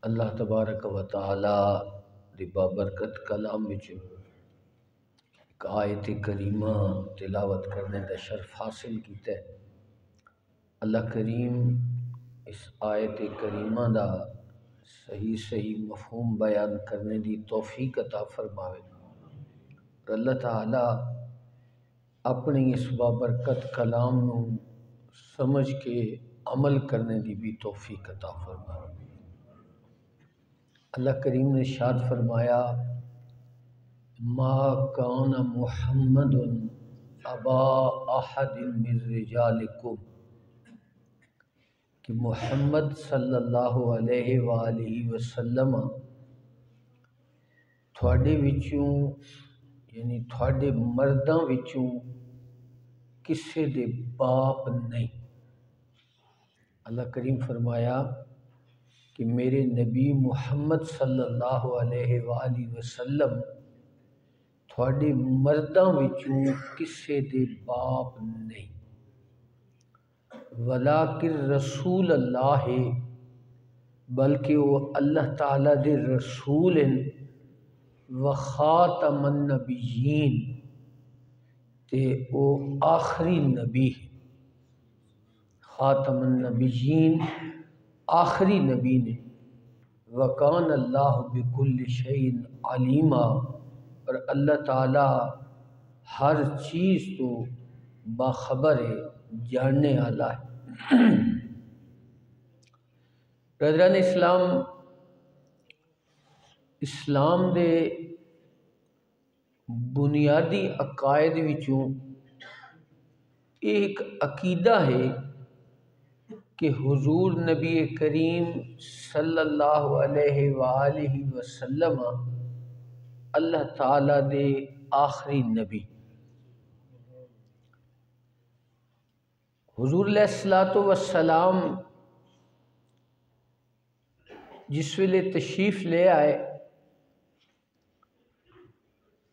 اللہ تبارک و تعالی دی بابرکت کلام وچ ایک آیت کریمہ تلاوت کرنے دا شرف حاصل کیتا ہے۔ اللہ کریم اس آیت کریمہ دا صحیح مفہوم بیان کرنے دی توفیق عطا فرماوے اور اللہ تعالی اپنی اس بابرکت کلام نو سمجھ کے عمل کرنے دی بھی توفیق عطا فرماوے۔ اللہ کریم نے ارشاد فرمایا ما کان محمد ابا احد من رجالکم، کہ محمد صلی اللہ علیہ وآلہ وسلم تھوڑے وچوں یعنی تھوڑے مرداں وچوں کسے دے باپ نہیں۔ اللہ کریم فرمایا کہ میرے نبی محمد صلی اللہ علیہ وآلہ وسلم تھوڑے مرداں وچوں کسے دے باپ نہیں، ولیکن رسول اللہ، بلکہ وہ اللہ تعالیٰ دے رسول ہیں، وخاتم النبیین، تے او آخری نبی ہے۔ خاتم النبیین آخری نبی نے۔ وکان اللہ بکل شیء علیما، اور اللہ تعالی ہر چیز تو باخبر ہے، جاننے والا ہے۔ برادران اسلام دے بنیادی عقائد وچوں ایک عقیدہ ہے کہ حضور نبی کریم صلی اللہ علیہ وآلہ وسلم اللہ تعالیٰ دے آخری نبی۔ حضور علیہ الصلوۃ والسلام جس ویلے تشریف لے آئے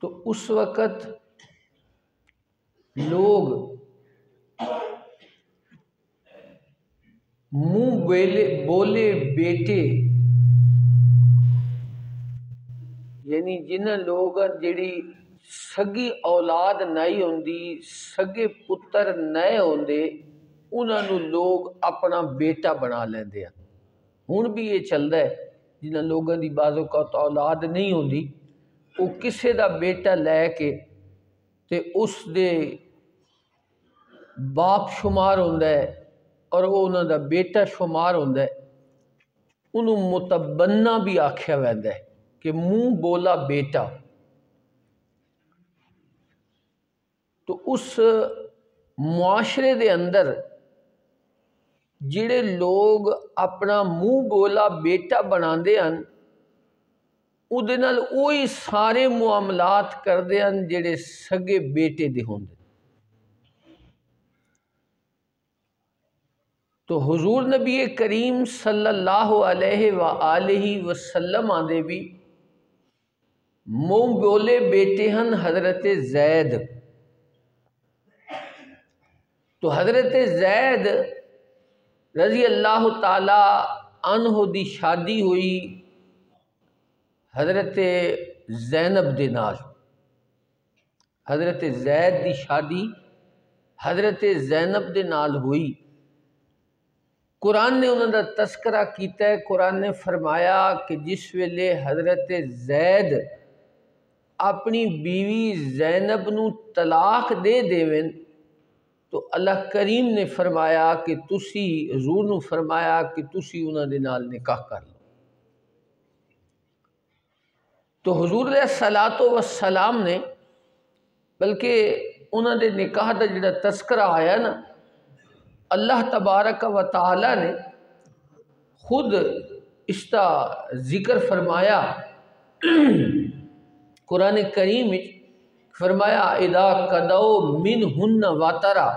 تو اس وقت لوگ منہ بولے بیٹے، یعنی جنہاں لوگاں جڑی سگی اولاد نہیں ہوندی، سگے پتر نہیں ہوندے، انہاں نو لوگ اپنا بیٹا بنا لیندے ہیں۔ ہن بھی یہ چلدا ہے، جنہاں لوگاں دی بعض اوقات اولاد نہیں ہوندی، وہ کسے دا بیٹا لے کے تے اس دے باپ شمار ہوندا ہے اور وہ انہاں دا بیٹا شمار ہوندا ہے، انہوں متبنہ بھی آکھیا ویندا ہے کہ منہ بولا بیٹا۔ تو اس معاشرے دے اندر جڑے لوگ اپنا منہ بولا بیٹا بناندے ہیں، اودے نال وہی سارے معاملات کردے ہیں جڑے سگے بیٹے دے ہوندے۔ تو حضور نبی کریم صلی اللہ علیہ وآلہ وسلم آندے بھی منہ بولے بیٹے ہیں حضرت زید۔ تو حضرت زید رضی اللہ تعالی عنہ دی شادی ہوئی حضرت زینب دے نال۔ حضرت زید دی شادی حضرت زینب دے نال ہوئی۔ قرآن نے انہوں دا تذکرہ کیتا ہے۔ قرآن نے فرمایا کہ جس ویلے حضرت زید اپنی بیوی زینب نو طلاق دے دیویں تو اللہ کریم نے فرمایا کہ تسی حضور نو فرمایا کہ تسی انہاں دے نال نکاح کر لو۔ تو حضور علیہ الصلوۃ والسلام نے بلکہ انہاں دے نکاح دا جڑا تذکرہ آیا نا، اللہ تبارک و تعالی نے خود اس کا ذکر فرمایا قرآن کریم میں فرمایا اذا قضوا منہن وطرا،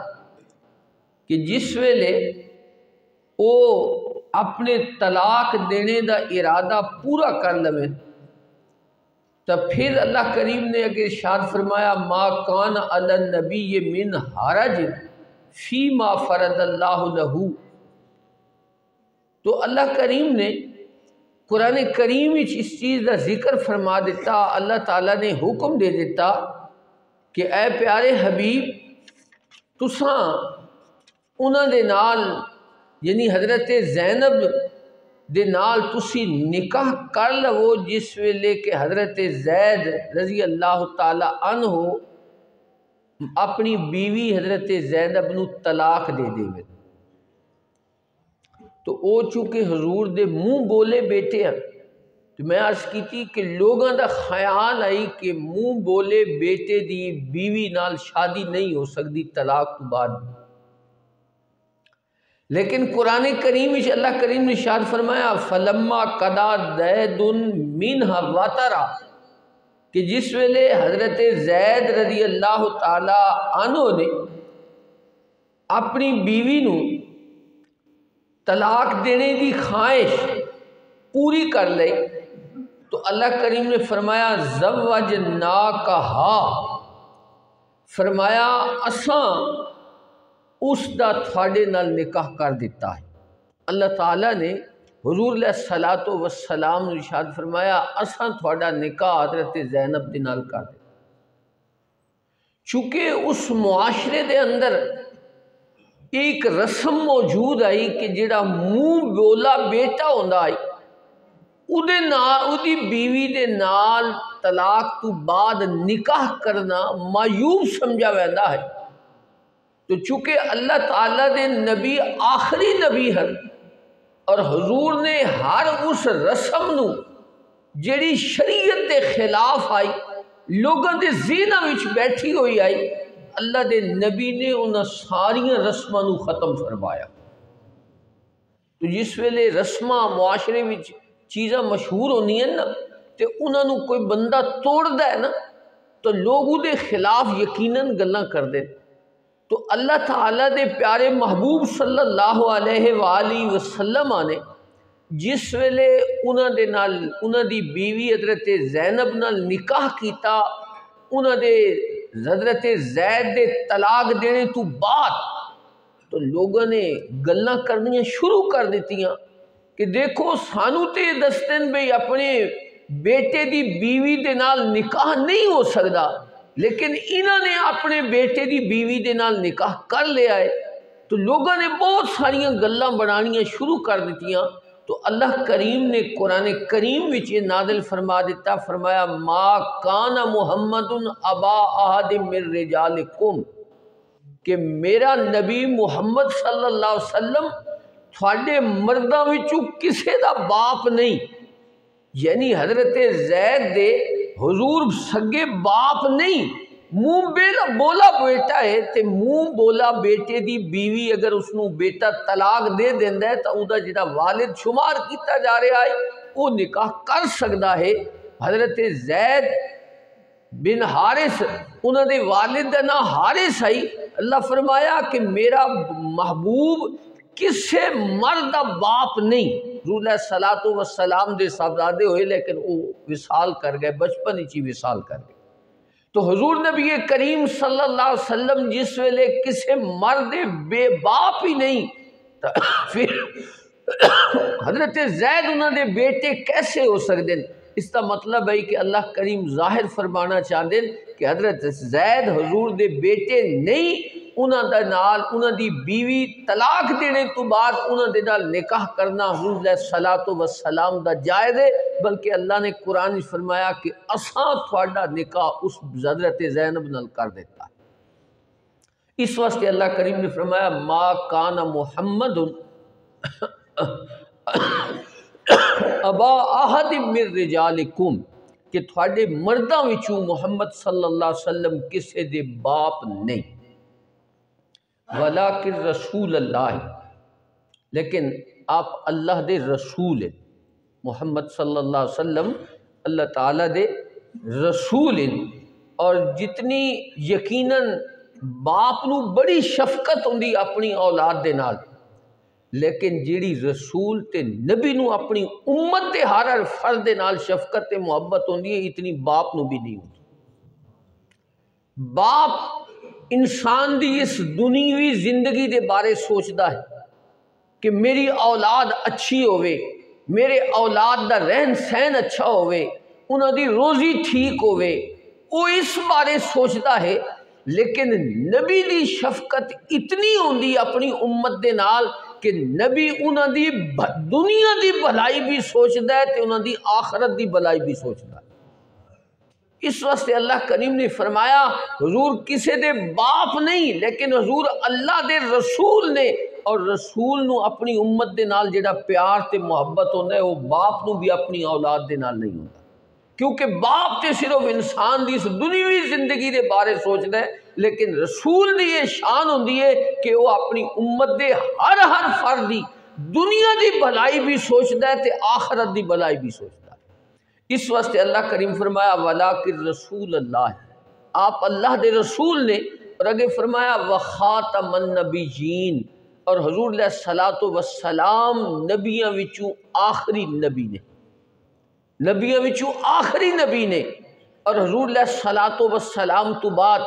کہ جس ویلے او اپنے طلاق دینے دا ارادہ پورا کر لویں تو پھر اللہ کریم نے اگر ارشاد فرمایا ما کان علی النبی من حرج فیما فرض اللہ لہ، تو اللہ کریم نے قرآن کریم اس چیز کا ذکر فرما دیتا، اللہ تعالیٰ نے حکم دے دیتا کہ اے پیارے حبیب تساں انہاں دے نال یعنی حضرت زینب دے نال تسی نکاح کر لو جس ویلے کہ حضرت زید رضی اللہ تعالی عنہ اپنی بیوی حضرت زینب نو طلاق دے دے۔ تو او چونکہ حضور دے منہ بولے بیٹے ہیں، تو میں عرض کی تھی کہ لوگاں دا خیال آئی کہ منہ بولے بیٹے دی بیوی نال شادی نہیں ہو سکتی طلاق تو بعد، لیکن قرآن کریم اللہ کریم نے ارشاد فرمایا فلما قضا زید منھا وطرا، کہ جس ویلے حضرت زید رضی اللہ تعالی عنہ نے اپنی بیوی نو طلاق دینے دی خواہش پوری کر لئی تو اللہ کریم نے فرمایا زوجناکہا، فرمایا اساں اس دا تھوڑے نال نکاح کر دیتا ہے۔ اللہ تعالیٰ نے حضور علیہ الصلوۃ والسلام نے ارشاد فرمایا اساں تھوڑا نکاح حضرت زینب دے نال کر دیتا، چونکہ اس معاشرے دے اندر ایک رسم موجود آئی کہ جڑا منہ بولا بیٹا ہوندا آئی اودی بیوی دے نال طلاق تو بعد نکاح کرنا معیوب سمجھا ویندا ہے۔ تو چونکہ اللہ تعالیٰ دے نبی آخری نبی ہیں اور حضور نے ہر اس رسم نو جڑی شریعت دے خلاف آئی لوگوں دے ذہناں وچ بیٹھی ہوئی آئی، اللہ دے نبی نے انہاں ساریاں رسماں نو ختم فرمایا۔ تو جس ویلے رسماں معاشرے وچ چیزاں مشہور ہونی ہیں نا تے انہاں نو کوئی بندہ توڑدا ہے نا تو لوگ اودے خلاف یقیناً گلاں کردے۔ تو اللہ تعالیٰ دے پیارے محبوب صلی اللہ علیہ وآلہ وسلم نے جس ویلے انہاں دی بیوی حضرت زینب نال نکاح کیتا، انہاں دے حضرت زید دے طلاق دینے تو بعد تو لوگوں نے گلاں کرنیاں شروع کر دیتیاں کہ دیکھو سانو تے دستن بھئی اپنے بیٹے دی بیوی دے نال نکاح نہیں ہو سکدا، لیکن انہوں نے اپنے بیٹے دی بیوی دے نال نکاح کر لیا ہے۔ تو لوگوں نے بہت ساریاں گلاں بنانیاں شروع کر دیتیاں۔ تو اللہ کریم نے قرآن کریم وچ یہ نازل فرما دیتا، فرمایا ما کان محمد ابا احد من رجالکم، کہ میرا نبی محمد صلی اللہ علیہ وسلم تھوڑے مرداں وچوں کسے دا باپ نہیں، یعنی حضرت زید دے حضور سگے باپ نہیں، منہ بولا بیٹا ہے تے منہ بولا بیٹے دی بیوی اگر اس نو بیٹا طلاق دے دیندا ہے تو او دا جڑا والد شمار کیتا جا رہا ہے وہ نکاح کر سکدا ہے۔ حضرت زید بن حارث انہاں دے والد دا نام حارث ہے، اللہ فرمایا کہ میرا محبوب کسے مرد دا باپ نہیں، حضور علیہ الصلوۃ والسلام دے صاحبزادے ہوئے لیکن وہ وصال کر گئے، بچپن ہی وصال کر گئے۔ تو حضور نبی کریم صلی اللہ علیہ وسلم جس ویلے کسے مرد بے باپ ہی نہیں تو پھر حضرت زید انہوں نے بیٹے کیسے ہو سکتے ہیں؟ اس کا مطلب ہے کہ اللہ کریم ظاہر فرمانا چاہتے ہیں کہ حضرت زید حضور دے بیٹے نہیں، انہوں دی بیوی طلاق دینے تو بعد انہوں دے نال نکاح کرنا حضور علیہ الصلوۃ والسلام دا جائز ہے، بلکہ اللہ نے قرآن فرمایا کہ اساں تھوڑا نکاح اس حضرت زینب نال کر دیتا ہے۔ اس واسطے اللہ کریم نے فرمایا ما کان محمد ابا احد من رجالکم، کہ تھوڑے مرداں وچوں محمد صلی اللہ علیہ وسلم کسے دے باپ نہیں، ولیکن رسول اللہ، لیکن آپ اللہ دے رسول ہیں، محمد صلی اللہ علیہ وسلم اللہ تعالیٰ دے رسول ہیں۔ اور جتنی یقیناً باپ نو بڑی شفقت ہوندی اپنی اولاد دے نال، لیکن جیڑی رسول تے نبی نو اپنی امت دے ہر فرد دے نال شفقت تے محبت ہوندی ہے، اتنی باپ نو بھی نہیں ہوندی۔ باپ انسان دی اس دنیوی زندگی دے بارے سوچدا ہے کہ میری اولاد اچھی ہوئے، میرے اولاد دا رہن سہن اچھا ہوئے، انہاں دی روزی ٹھیک ہوئے، وہ اس بارے سوچتا ہے۔ لیکن نبی دی شفقت اتنی ہوندی اپنی امت دے نال کہ نبی انہاں دی دنیا دی بھلائی بھی سوچدا ہے تے انہاں دی آخرت دی بھلائی بھی سوچدا ہے۔ اس واسطے اللہ کریم نے فرمایا حضور کسے دے باپ نہیں لیکن حضور اللہ دے رسول نے، اور رسول نو اپنی امت دے نال جڑا پیار تے محبت ہوندا ہے وہ باپ نو بھی اپنی اولاد دے نال نہیں ہوندا، کیونکہ باپ تے صرف انسان دی اس دنیوی زندگی دے بارے سوچدا ہے، لیکن رسول دی یہ شان ہوندی ہے کہ وہ اپنی امت دے ہر فرد دی دنیا دی بھلائی بھی سوچدا ہے تے آخرت دی بھلائی بھی سوچدا ہے۔ اس واسطے اللہ کریم فرمایا وَلَٰكِن رسول اللہ، آپ اللہ دے رسول نے، اور آگے فرمایا وَخَاتَمَ النَّبِيِّينَ، اور حضور علیہ الصلوۃ والسلام نبیاں وچوں آخری نبی نے، نبیاں وچوں آخری نبی نے۔ اور حضور علیہ الصلوۃ والسلام تو بعد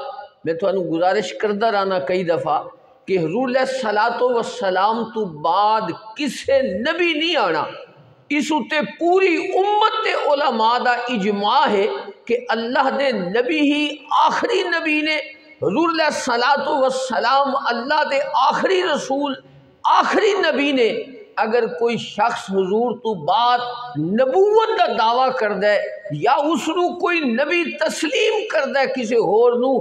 میں تھانوں گزارش کردا رہنا کئی دفعہ کہ حضور علیہ الصلوۃ والسلام تو بعد کسے نبی نہیں آنا، اس اتے پوری امت تے علماء دا اجماع ہے کہ اللہ دے نبی ہی آخری نبی نے۔ حضور علیہ الصلوۃ والسلام اللہ دے آخری رسول آخری نبی نے۔ اگر کوئی شخص حضور تو بعد نبوت دا دعویٰ کردہ ہے یا اس نو کوئی نبی تسلیم کردہ ہے کسی ہور نو،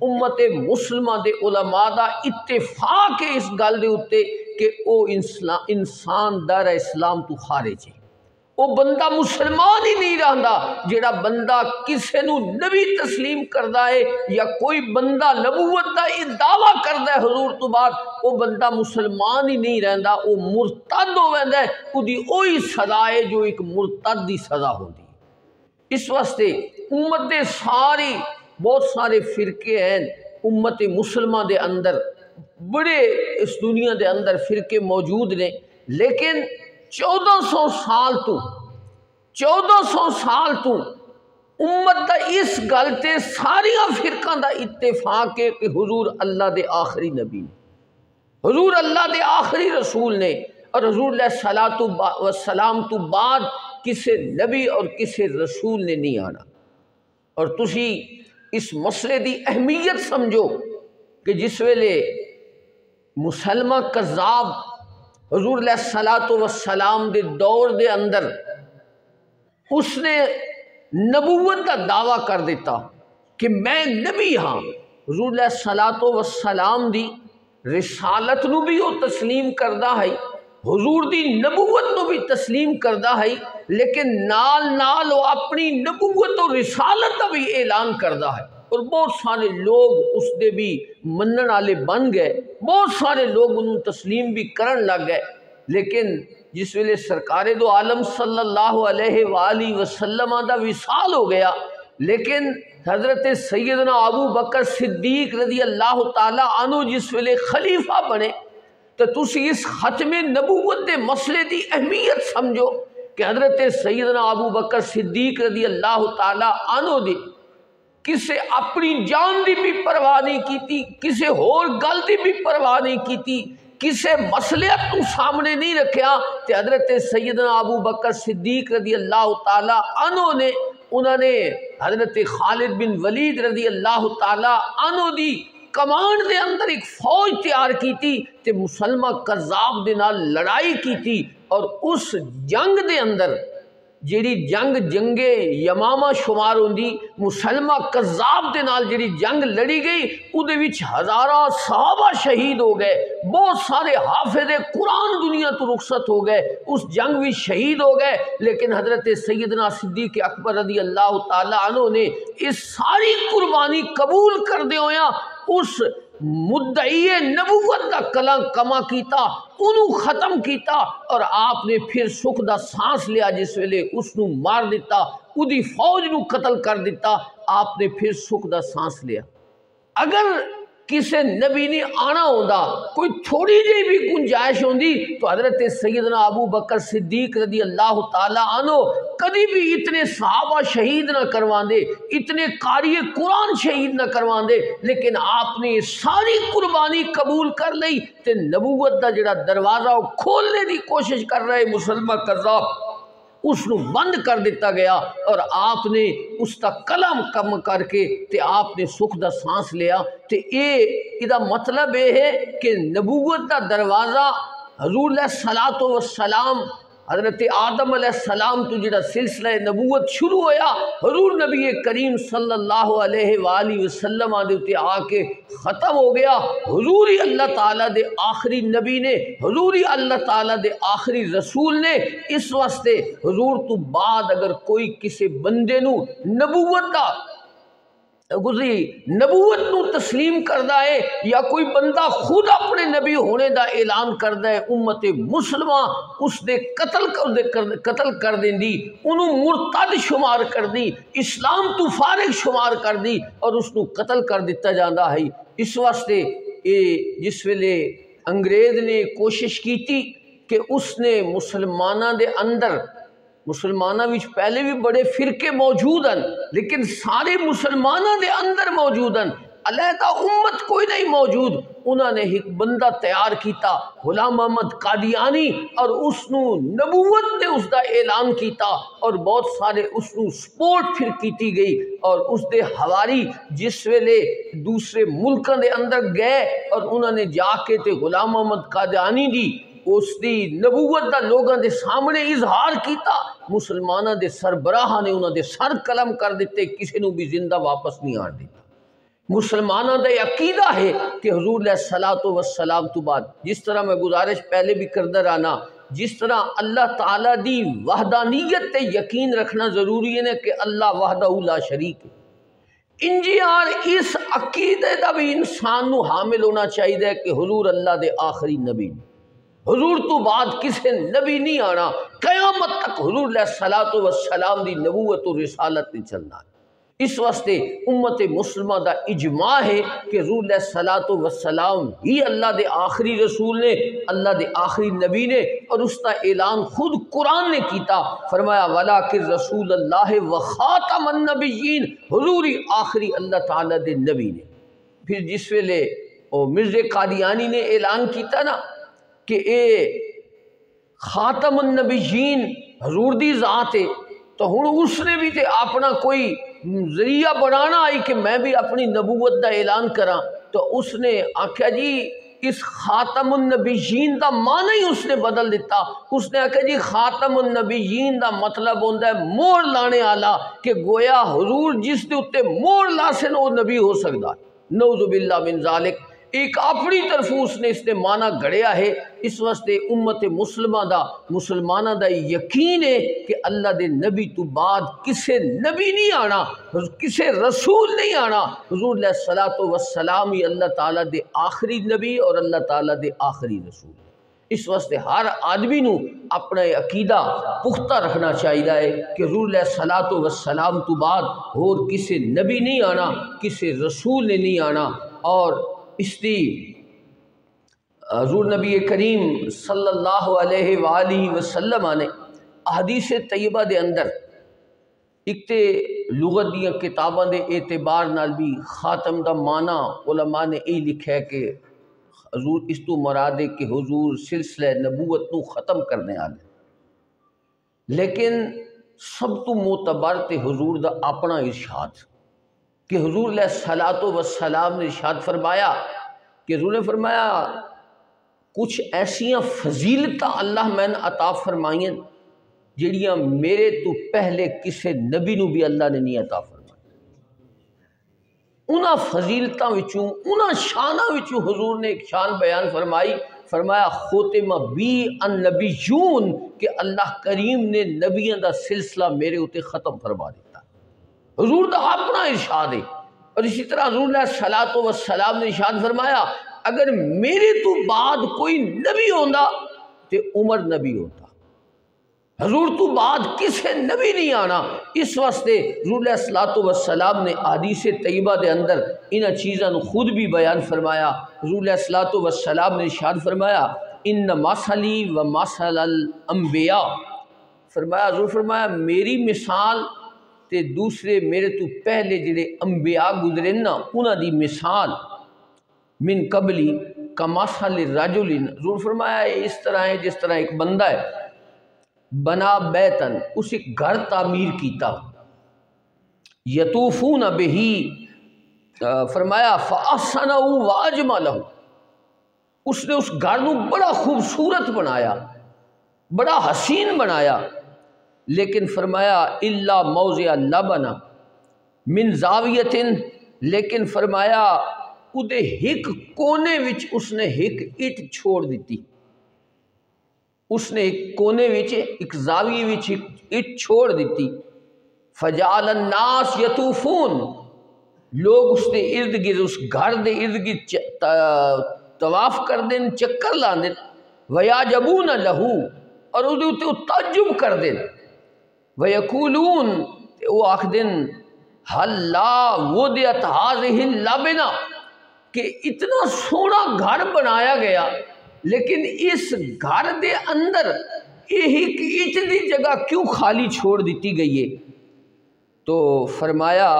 امت مسلمہ دے علماء دا اتفاق ہے اس گل دے اتے کہ او انسان دار اسلام تو خارج ہے، وہ بندہ مسلمان ہی نہیں رہندا جیڑا بندہ کسے نو نبی تسلیم کردہ ہے یا کوئی بندہ نبوت دا دعویٰ کردہ ہے حضور تو بعد، وہ بندہ مسلمان ہی نہیں رہندا، وہ مرتد ہو ویندا ہے، وہ دی اوہی سزا ہے جو ایک مرتد دی سزا ہوندی۔ اس واسطے امت دے ساری بہت سارے فرقے ہیں امت مسلمہ دے اندر، بڑے اس دنیا دے اندر فرقے موجود نے، لیکن 1400 سال تو امت دا اس گل تے ساریاں فرقاں دا اتفاق ہے کہ حضور اللہ دے آخری نبی نے، حضور اللہ دے آخری رسول نے، اور حضور علیہ الصلوۃ والسلام تو بعد کسے نبی اور کسے رسول نے نہیں آنا۔ اور تسی اس مسئلے دی اہمیت سمجھو کہ جس ویلے مسلمہ کذاب حضور علیہ الصلوۃ والسلام دے دور دے اندر اس نے نبوت کا دعویٰ کر دیتا کہ میں نبی ہاں، حضور علیہ الصلوۃ والسلام دی رسالت نو بھی وہ تسلیم کردہ ہے، حضور دی نبوت نو بھی تسلیم کردہ ہے، لیکن نال وہ اپنی نبوت و رسالت کا بھی اعلان کردہ ہے، اور بہت سارے لوگ اس دے بھی منن والے بن گئے، بہت سارے لوگ انہوں تسلیم بھی کرن لگ گئے۔ لیکن جس ویلے سرکار دو عالم صلی اللہ علیہ وآلہ وسلم دا وصال ہو گیا، لیکن حضرت سیدنا ابو بکر صدیق رضی اللہ تعالی عنہ جس ویلے خلیفہ بنے تو تسی اس ختم نبوت دے مسئلے دی اہمیت سمجھو کہ حضرت سیدنا ابو بکر صدیق رضی اللہ تعالی عنہ دی کسے اپنی جان دی بھی پرواہ نہیں کیتی، کسے ہور گل دی بھی پرواہ نہیں کیتی، کسے مسئلے تو سامنے نہیں رکھیا، تے حضرت سیدنا ابو بکر صدیق رضی اللہ تعالی عنہ نے انہوں نے حضرت خالد بن ولید رضی اللہ تعالی عنہ دی کمانڈ دے اندر ایک فوج تیار کی تھی تے مسلمہ کذاب دے نال لڑائی کی تھی، اور اس جنگ دے اندر جیڑی جنگ یمامہ شمار ہوندی، مسلمہ کذاب دے نال جیڑی جنگ لڑی گئی اودے وچ ہزاراں صحابہ شہید ہو گئے، بہت سارے حافظ قرآن دنیا تو رخصت ہو گئے، اس جنگ وچ شہید ہو گئے، لیکن حضرت سیدنا صدیق اکبر رضی اللہ تعالی عنہ نے اس ساری قربانی قبول کر دے ہویا اس مدعی نبوت دا کلام کما کیتا، انہوں ختم کیتا، اور آپ نے پھر سکھ دا سانس لیا جس ویلے اس نو مار دیتا، اودی فوج نو قتل کر دیتا، آپ نے پھر سکھ دا سانس لیا۔ اگر کسے نبی نے آنا ہوندا، کوئی تھوڑی جی بھی گنجائش ہوندی تو حضرت سیدنا ابو بکر صدیق رضی اللہ تعالی عنہ کدی بھی اتنے صحابہ شہید نہ کروا دے، اتنے قاری قرآن شہید نہ کروا دے، لیکن آپ نے ساری قربانی قبول کر لی تے نبوت دا جڑا دروازہ وہ کھولنے دی کوشش کر رہے مسلمہ قذاب، اس نو بند کر دیتا گیا، اور آپ نے اس کا کلم کم کر کے تے آپ نے سکھ دا سانس لیا۔ تے اے دا مطلب یہ ہے کہ نبوت دا دروازہ حضور علیہ الصلوۃ والسلام، حضرت آدم علیہ السلام تو جڑا سلسلہ نبوت شروع ہویا، حضور نبی کریم صلی اللہ علیہ وآلہ وسلم دے تے آ کے ختم ہو گیا۔ حضور ہی اللہ تعالیٰ دے آخری نبی نے، حضور ہی اللہ تعالیٰ دے آخری رسول نے۔ اس واسطے حضور تو بعد اگر کوئی کسی بندے نو نبوت دا نبوت نو تسلیم کردہ ہے، یا کوئی بندہ خود اپنے نبی ہونے دا اعلان کردہ ہے، امت مسلمہ اس دے قتل کر دیں دی، انہوں مرتد شمار کر دی، اسلام تو فارغ شمار کر دی، اور اس نو قتل کر دیتا جاندہ ہے۔ اس واسطے جس ویلے انگریز نے کوشش کی تھی کہ اس نے مسلمانہ دے اندر، مسلمانہ وچ پہلے بھی بڑے فرقے موجود ہیں لیکن سارے مسلمانہ دے اندر موجود ہیں، علیحدہ امت کوئی نہیں موجود، انہوں نے ایک بندہ تیار کیتا غلام محمد قادیانی، اور اس نو نبوت نے اس دا اعلان کیتا، اور بہت سارے اس نو سپورٹ پھر کیتی گئی، اور اس دے حواری جس ویلے دوسرے ملکوں دے اندر گئے اور انہوں نے جا کے تے غلام محمد قادیانی دی اس دی نبوت دا لوگوں دے سامنے اظہار کیتا، مسلمانہ دے سربراہ نے انہوں دے سر قلم کر دیتے، کسی نو بھی زندہ واپس نہیں آن دیتا۔ مسلمانہ دا عقیدہ ہے کہ حضور علیہ الصلوۃ والسلام تو بعد، جس طرح میں گزارش پہلے بھی کردہ رہنا، جس طرح اللہ تعالیٰ دی وحدانیت تے یقین رکھنا ضروری ہے کہ اللہ وحدہ لا شریک ہے، انجیار اس عقیدے دا بھی انسان نو حامل ہونا چاہیے کہ حضور اللہ دے آخری نبی، حضور تو بعد کسی نبی نہیں آنا، قیامت تک حضور علیہ الصلوۃ والسلام دی نبوت و رسالت نہیں چلنا ہے۔ اس واسطے امت مسلمہ دا اجماع ہے کہ حضور علیہ الصلوۃ والسلام ہی اللہ دے آخری رسول نے، اللہ دے آخری نبی نے، اور اس کا اعلان خود قرآن نے کیتا، فرمایا وَلَٰكِن رسول اللہ وخاتم النبیین، حضور ہی آخری اللہ تعالیٰ دے نبی نے۔ پھر جس ویلے مرزا قادیانی نے اعلان کیتا نا کہ اے خاتم النبیین حضور دی ذات ہے، تو ہن اس نے بھی تے اپنا کوئی ذریعہ بنانا آئی کہ میں بھی اپنی نبوت دا اعلان کراں، تو اس نے آکھیا جی اس خاتم النبیین دا معنی ہی اس نے بدل دیتا، اس نے آکھیا جی خاتم النبیین دا مطلب ہوندہ ہے مور لانے والا، کہ گویا حضور جس دے اتے مور لاسن وہ نبی ہو سکتا ہے، نعوذ باللہ من ذالک، ایک اپنی طرف اس نے معنی گھڑیا ہے۔ اس واسطے امت مسلمہ دا، مسلمانہ دا یقین ہے کہ اللہ دے نبی تو بعد کسے نبی نہیں آنا، کسے رسول نہیں آنا، حضور علیہ الصلوۃ والسلام ہی اللہ تعالیٰ دے آخری نبی اور اللہ تعالیٰ دے آخری رسول۔ اس واسطے ہر آدمی نو اپنا عقیدہ پختہ رکھنا چاہیے کہ حضور علیہ الصلوۃ والسلام تو بعد اور کسے نبی نہیں آنا، کسے رسول نے نہیں آنا، اور اس دی حضور نبی کریم صلی اللہ علیہ وآلہ وسلم نے احادیث طیبہ دے اندر ایک تے لغت دیاں کتاباں دے اعتبار نال بھی خاتم دا معنی علماء نے یہ لکھا ہے کہ حضور اس تو مراد ہے کہ حضور سلسلہ نبوت نو ختم کرنے والے، لیکن سب تو معتبر تے حضور دا اپنا ارشاد کہ حضور علیہ الصلوۃ والسلام نے ارشاد فرمایا کہ حضور نے فرمایا کچھ ایسیاں فضیلتاں اللہ میں نے عطا فرمائیں جڑیاں میرے تو پہلے کسے نبی نو بھی اللہ نے نہیں عطا فرمائی، انہاں فضیلتاں وچوں، انہاں شاناں وچوں حضور نے ایک شان بیان فرمائی، فرمایا ختم بی النبیون، کہ اللہ کریم نے نبیوں دا سلسلہ میرے ہوتے ختم فرما دیتا، حضور دا اپنا ارشاد ہے۔ اور اسی طرح حضور علیہ الصلوۃ والسلام نے ارشاد فرمایا اگر میرے تو بعد کوئی نبی ہوندا تے عمر نبی ہوتا، حضور تو بعد کسے نبی نہیں آنا۔ اس واسطے حضور علیہ الصلوۃ والسلام نے احادیث طیبہ دے اندر انہاں چیزاں خود بھی بیان فرمایا۔ حضور علیہ الصلوۃ والسلام نے ارشاد فرمایا ان مثلی و مثل الانبیاء فرمایا حضور فرمایا میری مثال تے دوسرے میرے تو پہلے جڑے انبیاء گزرے نا انہاں دی مثال من قبلی کمثل رجل، حضور فرمایا اس طرح ہے جس طرح ایک بندہ ہے بنا بیتن، اس ایک گھر تعمیر کیتا، یطوفون بہی، فرمایا فاحسنہ واجملہ، اس نے اس گھر کو بڑا خوبصورت بنایا، بڑا حسین بنایا، لیکن فرمایا الا موضع لبن من زاویت، لیکن فرمایا اودے ہک کونے وچ اس نے ہک اٹ چھوڑ دیتی، اس نے ایک کونے وچ ایک زاویے وچ ایک اٹ چھوڑ دیتی، فجعل الناس یطوفون، لوگ اس دے ارد گرد اس گھر دے ارد گرد طواف کر دیں، چکر لان دیں، ویعجبون لہو، اور اودے تے تعجب کر دیں، ویقولون، وہ آکھ دیں حل لا وضعت هذه اللبنہ، کہ اتنا سونا گھر بنایا گیا لیکن اس گھر دے اندر ایک اٹ دی جگہ کیوں خالی چھوڑ دیتی گئی ہے؟ تو فرمایا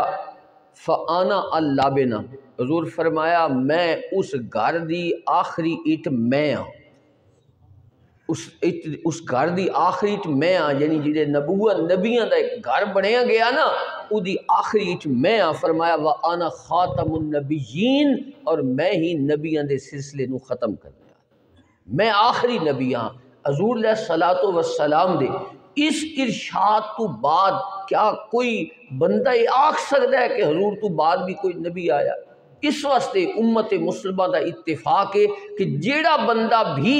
فانا اللبنہ، حضور فرمایا میں اس گھر دی آخری اٹ میں ہاں، اس گھر دی آخری اٹ میں ہاں، یعنی جڑے نبیاں دا ایک گھر بنیا گیا نا او دی آخری اٹ میں ہاں، فرمایا وَأَنَا خَاتَمُ النَّبِيِّينَ، اور میں ہی نبیاں دے سلسلے نو ختم کرنے، میں آخری نبی ہاں۔ حضور علیہ الصلوۃ والسلام دے اس ارشاد تو بعد کیا کوئی بندہ آکھ سکتا ہے کہ حضور تو بعد بھی کوئی نبی آیا؟ اس واسطے امت مسلمہ دا اتفاق ہے کہ جیڑا بندہ بھی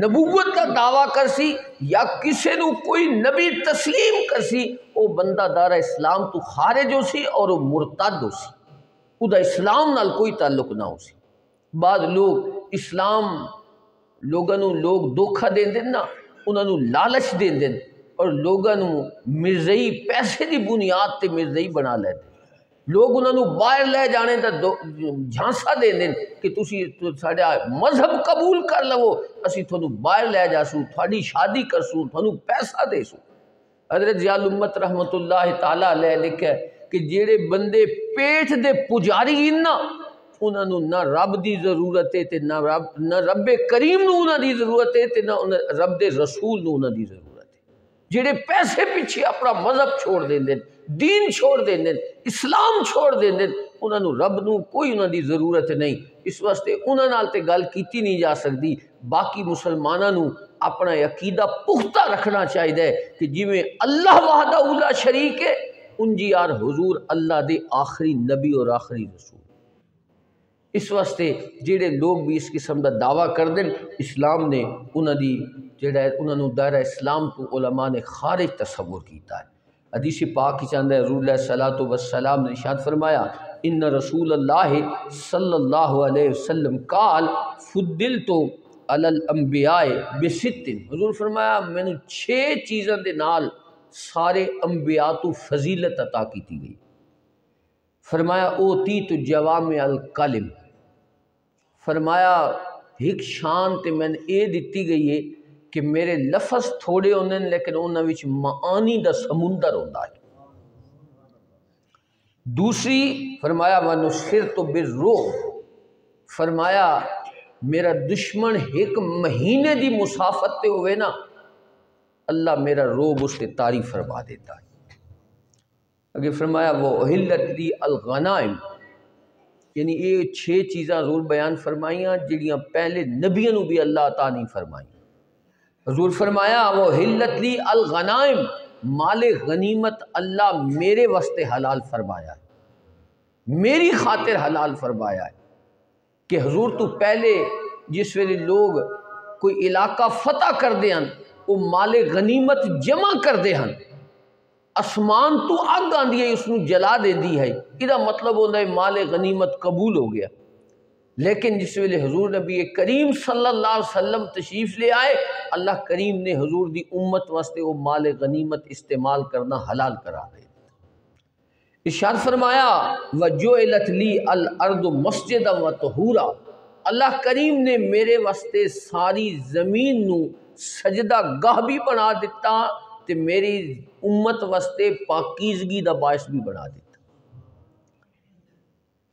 نبوت کا دعویٰ کرسی یا کسے نو کوئی نبی تسلیم کرسی، وہ بندہ دار اسلام تو خارج ہو سی اور وہ مرتد ہو سی، او دا اسلام نال کوئی تعلق نہ ہو سی۔ بعد لوگ اسلام لوگاں نو لوگ دھوکھا دین دین نا، انہاں نو لالچ دین دین اور لوگاں نو مرزئی پیسے دی بنیاد تے مرزئی بنا لے دین، لوگ انہاں نو باہر لے جانے دا جھانسا دین دین کہ تسی ساڈا مذہب قبول کر لو، اسی تھانوں باہر لے جاسوں، تھوڑی شادی کرسوں، تھانوں پیسہ دیسوں۔ حضرت ضیاء الامت رحمۃ اللہ تعالی علیہ لکھا ہے کہ جڑے بندے پیٹ دے پجاری نا انہاں نو نہ رب دی ضرورت ہے تے نہ رب کریم نو انہاں دی ضرورت ہے تے نہ رب دے رسول نو انہاں دی ضرورت ہے۔ جڑے پیسے پیچھے اپنا مذہب چھوڑ دین دین، دین چھوڑ دین دین، اسلام چھوڑ دین دین، انہاں نو رب نو کوئی انہاں دی ضرورت نہیں، اس واسطے انہاں نال تے گل کیتی نہیں جا سکتی۔ باقی مسلماناں نو اپنا عقیدہ پختہ رکھنا چاہیے کہ جویں اللہ وحدہ لا شریک ہے انجی یار حضور اللہ دے آخری نبی اور آخری رسول۔ اس واسطے جڑے لوگ بھی اس قسم دا دعویٰ کر دیں، اسلام نے انہاں دی جڑا ہے انہاں نو دائرہ اسلام تو علماء نے خارج تصور کیتا ہے۔ حدیث پاک کی چاندہ ہے حضور علیہ الصلوۃ والسلام نے ارشاد فرمایا ان رسول اللہ صلی اللہ علیہ وسلم قال فضلت علی الانبیاء بست، حضور فرمایا میں نے 6 چیزاں دے نال سارے انبیاء تو فضیلت عطا کیتی گئی۔ فرمایا اوتیت جوامع الکلم، فرمایا ایک شان تے میں نے اے دتی گئی ہے کہ میرے لفظ تھوڑے ہوندے لیکن انہاں وچ معانی دا سمندر ہوندا ہے۔ دوسری فرمایا ونصرت بالرعب، فرمایا میرا دشمن ایک مہینے دی مسافت تے ہوئے نا اللہ میرا رعب اس تے طاری فرما دیتا ہے۔ اگر فرمایا وہ احلت لی الغنائم، یعنی یہ 6 چیزاں حضور بیان فرمائیاں جڑیاں پہلے نبیوں نو بھی اللہ عطا نہیں فرمائیں۔ حضور فرمایا وہ احلت لی الغنائم، مال غنیمت اللہ میرے واسطے حلال فرمایا ہے، میری خاطر حلال فرمایا ہے کہ حضور تو پہلے جس ویلے لوگ کوئی علاقہ فتح کر دے ہن وہ مال غنیمت جمع کر دے ہن، اسمان تو اگ آندی ہے اس نو جلا دے دی ہے، یہ مطلب ہوتا ہے مال غنیمت قبول ہو گیا۔ لیکن جس ویلے حضور نبی کریم صلی اللہ علیہ وسلم تشریف لے آئے اللہ کریم نے حضور دی امت واسطے وہ مال غنیمت استعمال کرنا حلال کرا دے۔ ارشاد فرمایا وَجُعِلَتْ لِي الْأَرْضُ مَسْجِدًا وَطَہُورًا، اللہ کریم نے میرے واسطے ساری زمین نو سجدہ گاہ بھی بنا دیتا تے میری امت واسطے پاکیزگی دا باعث بھی بنا دیتا۔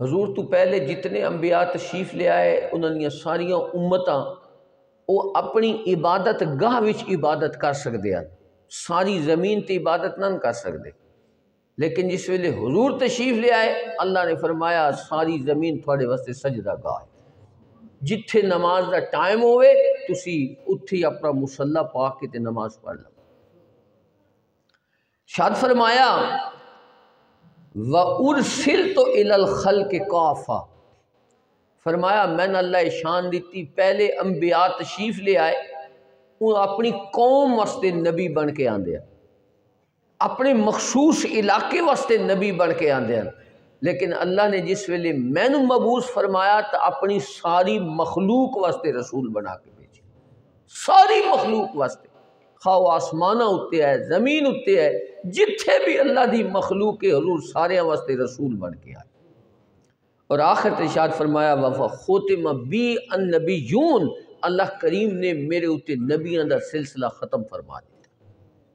حضور تو پہلے جتنے انبیاء تشریف لے آئے انہوں نے ساریاں امتاں وہ اپنی عبادت گاہ وچ عبادت کر سکتے ہیں، ساری زمین تے عبادت نہ کر سکتے، لیکن جس ویلے حضور تشریف لے آئے اللہ نے فرمایا ساری زمین تھوڑے واسطے سجدہ گاہ ہے، جتھے نماز دا ٹائم ہوئے تسی اتھی اپنا مصلی پا کے تے نماز پڑھ لو۔ شاد فرمایا وَأُرْسِلْتُ إِلَى الْخَلْقِ كَافَةً، فرمایا میں نے اللہ شان دیتی پہلے انبیاء تشریف لے آئے وہ اپنی قوم واسطے نبی بن کے آندے ہیں، اپنے مخصوص علاقے واسطے نبی بن کے آندے ہیں، لیکن اللہ نے جس ویلے میں نے مبعوث فرمایا تو اپنی ساری مخلوق واسطے رسول بنا کے بھیجے، ساری مخلوق واسطے، خواہ آسمانہ ہوتے ہے زمین ہوتے ہے جتھے بھی اللہ دی مخلوق کے حضور سارے واسطے رسول بن کے آئے۔ اور آخر ارشاد فرمایا وَخُتِمَ بِي النَّبِيُّونَ، اللہ کریم نے میرے اوتے نبیوں دا سلسلہ ختم فرما دیا،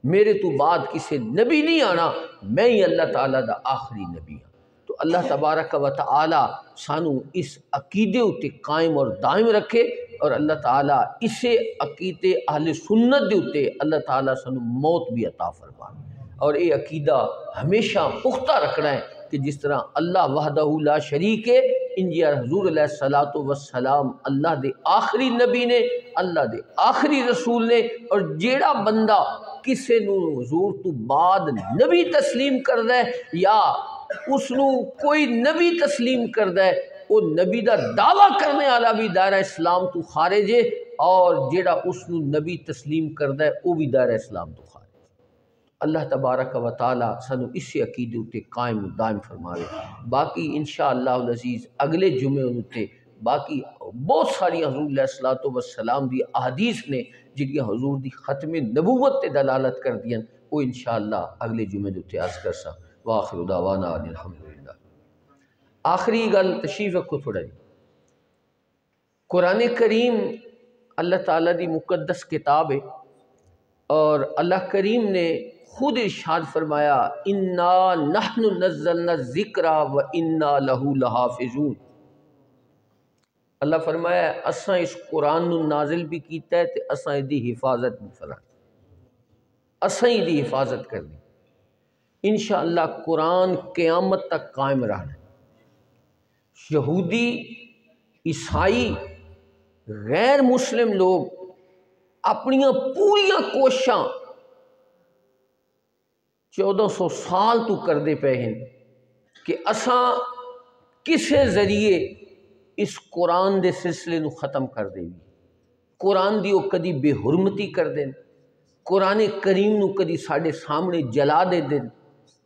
میرے تو بعد کسی نبی نہیں آنا، میں ہی اللہ تعالیٰ دا آخری نبی ہوں۔ تو اللہ تبارک و تعالیٰ سانو اس عقیدے اوتے قائم اور دائم رکھے، اور اللہ تعالیٰ اسے عقیدے اہل سنت دے اوتے اللہ تعالیٰ سانو موت بھی عطا فرما، اور یہ عقیدہ ہمیشہ پختہ رکھنا ہے کہ جس طرح اللہ وحدہ لا شریک ہے، انجیا حضور علیہ السلام اللہ دے آخری نبی نے، اللہ دے آخری رسول نے، اور جیڑا بندہ کسے نو حضور تو بعد نبی تسلیم کردہ ہے یا اس نو کوئی نبی تسلیم کردہ ہے وہ نبی دا دعویٰ کرنے والا بھی دائرہ اسلام تو خارج ہے، اور جیڑا اس نو نبی تسلیم کردہ ہے وہ بھی دائرہ اسلام تو خارج ہے۔ اللہ تبارک و تعالی سانو اسی عقیدے اتے قائم و دائم فرماوے۔ باقی انشاءاللہ العزیز اگلے جمعے اتے باقی بہت ساری حضور علیہ السلام دی احادیث نے جنہاں حضور دی ختم نبوت تے دلالت کر دیا وہ انشاءاللہ اگلے جمعے اتے عرض کرسا۔ وآخر دعوانا الحمدللہ۔ آخری گل تشریف رکھو تھوڑا جی، قرآن کریم اللہ تعالیٰ دی مقدس کتاب ہے، اور اللہ کریم نے خود ارشاد فرمایا انا نحن نزلنا الذکر و انا لہ لحافظون، اللہ فرمایا اساں اس قرآن نو نازل بھی کیتا ہے تے اساں دی حفاظت بھی فرمائی، اساں دی حفاظت کرنی۔ انشاءاللہ قرآن قیامت تک قائم رہنا، یہودی عیسائی غیر مسلم لوگ اپنیاں پوریاں کوششاں 1400 سال تو کردے پے ہیں کہ اساں کسے ذریعے اس قرآن دے سلسلے نو ختم کر دے بھی، قرآن دی وہ کدی بے حرمتی کر دیں، قرآن کریم نو کدی ساڑے سامنے جلا دے دیں،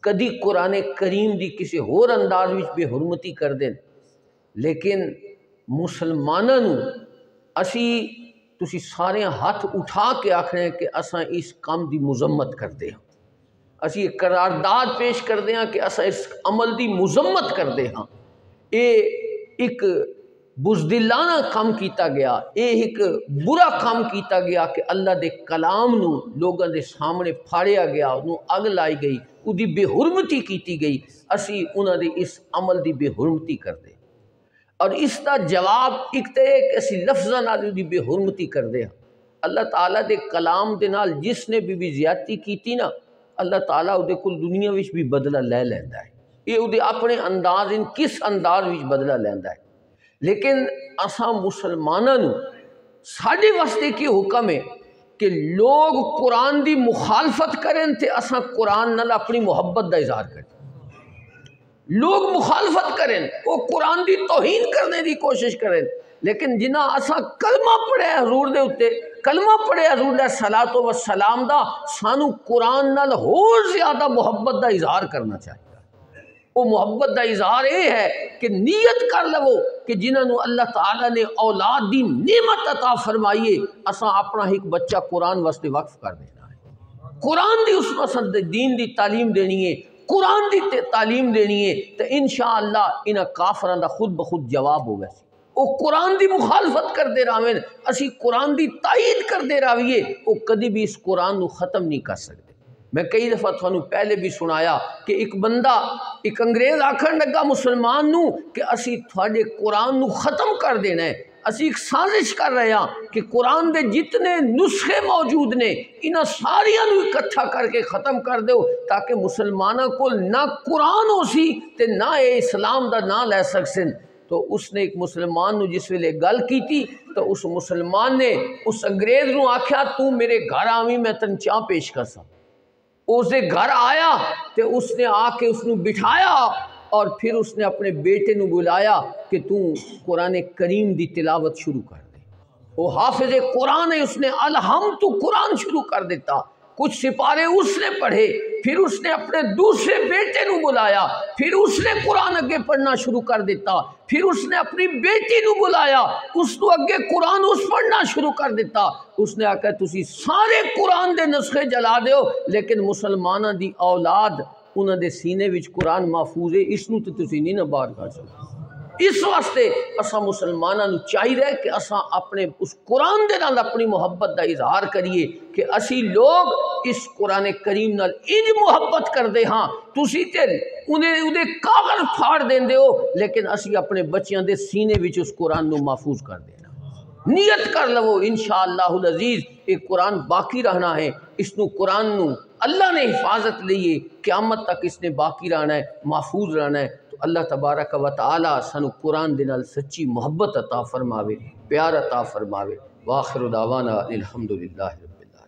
کدی قرآن کریم دی کسی ہور انداز وچ بے حرمتی کر دیں، لیکن مسلمانوں نو اسی تسی سارے ہاتھ اٹھا کے آکھنے ہیں کہ اساں اس کام دی مذمت کردے ہیں، اسی ایک قرارداد پیش کردے ہیں کہ اساں اس عمل دی مذمت کردے ہیں، اے ایک بزدلانہ کام کیتا گیا، اے ایک برا کام کیتا گیا کہ اللہ دے کلام نو لوگوں دے سامنے پھاڑیا گیا، انہوں اگ لائی گئی، او دی بے حرمتی کیتی گئی، اسی انہوں دے اس عمل دی بے حرمتی کردے، اور اس دا جواب ایک تے کہ اسی لفظاں نال دی بے حرمتی کردے ہیں۔ اللہ تعالیٰ دے کلام دے نال جس نے بھی زیادتی کیتی نا، اللہ تعالیٰ او دے کل دنیا وچ بھی بدلہ لے لیندا ہے، یہ او دے اپنے انداز ان کس انداز وچ بدلہ لیندا ہے، لیکن اساں مسلماناں نو ساڈے واسطے کی حکم ہے کہ لوگ قرآن دی مخالفت کریں تے اساں قرآن نال اپنی محبت دا اظہار کریں، لوگ مخالفت کریں وہ قرآن دی توہین کرنے دی کوشش کریں، لیکن جنہ اساں کلمہ پڑھے حضور دے اتے، کلمہ پڑھے حضور علیہ السلام دا، سانو قرآن نال اور زیادہ محبت دا اظہار کرنا چاہیے۔ وہ محبت دا اظہار یہ ہے کہ نیت کر لو کہ جنہوں نے اللہ تعالیٰ نے اولاد دی نعمت عطا فرمائیے، اساں اپنا ایک بچہ قرآن واسطے وقف کر دینا ہے، قرآن دی اس واسطے دین دی تعلیم دینی ہے، قرآن دی تعلیم دینی ہے، تو انشاءاللہ انہاں کافراں دا خود بخود جواب ہوگا سی، وہ قرآن دی مخالفت کر دے رہے اسی قرآن دی تائید کر دے رہیے، وہ کدی بھی اس قرآن نو ختم نہیں کر سکتے۔ میں کئی دفعہ تھانوں پہلے بھی سنایا کہ ایک بندہ ایک انگریز آکھن لگا مسلمان نو کہ اسی تھوڑے قرآن نو ختم کر دینا ہے، اسی ایک سازش کر رہے ہیں کہ قرآن دے جتنے نسخے موجود نے انہاں ساریاں نو اکٹھا کر کے ختم کر دو تاکہ مسلمانوں کو نہ قرآن ہو سی تے نہ اے اسلام دا نہ لے سکسن۔ تو اس نے ایک مسلمان نو جس ویلے گل کی تھی تو اس مسلمان نے اس انگریز نو آکھیا تو میرے گھر آویں میں تن چاہ پیش کرسا۔ اس دے گھر آیا تے اس نے آ کے اس نو بٹھایا اور پھر اس نے اپنے بیٹے نو بلایا کہ تو قرآن کریم دی تلاوت شروع کر دے۔ وہ حافظ قرآن ہے، اس نے الحمد تو قرآن شروع کر دیتا، کچھ سپارے اس نے پڑھے، پھر اس نے اپنے دوسرے بیٹے نو بلایا، پھر اس نے قرآن اگے پڑھنا شروع کر دیتا، پھر اس نے اپنی بیٹی نو بلایا، اس نو اگے قرآن اس پڑھنا شروع کر دیتا۔ اس نے آکھا تسی سارے قرآن دے نسخے جلا دیو لیکن مسلمانہ دی اولاد انہاں دے سینے وچ قرآن محفوظ ہے، اس نو تے تسی نہیں نہ باہر کر سکتے۔ اس واسطے اساں مسلمانوں نو چاہیے کہ اساں اپنے اس قرآن دے نال اپنی محبت دا اظہار کریے کہ اسی لوگ اس قرآن کریم نال انج محبت کردے ہاں، تسی تے انہیں کاغذ پھاڑ دیندے ہو لیکن اسی اپنے بچیاں دے سینے وچ اس قرآن نو محفوظ کر دینا۔ نیت کر لو انشاءاللہ العزیز ایک قرآن باقی رہنا ہے، اس نو قرآن نو اللہ نے حفاظت لیے قیامت تک اس نے باقی رہنا ہے، محفوظ رہنا ہے۔ تو اللہ تبارک و تعالی سانو قرآن دے نال سچی محبت عطا فرماوے، پیار عطا فرماوے۔ وآخر دعوانا الحمدللہ۔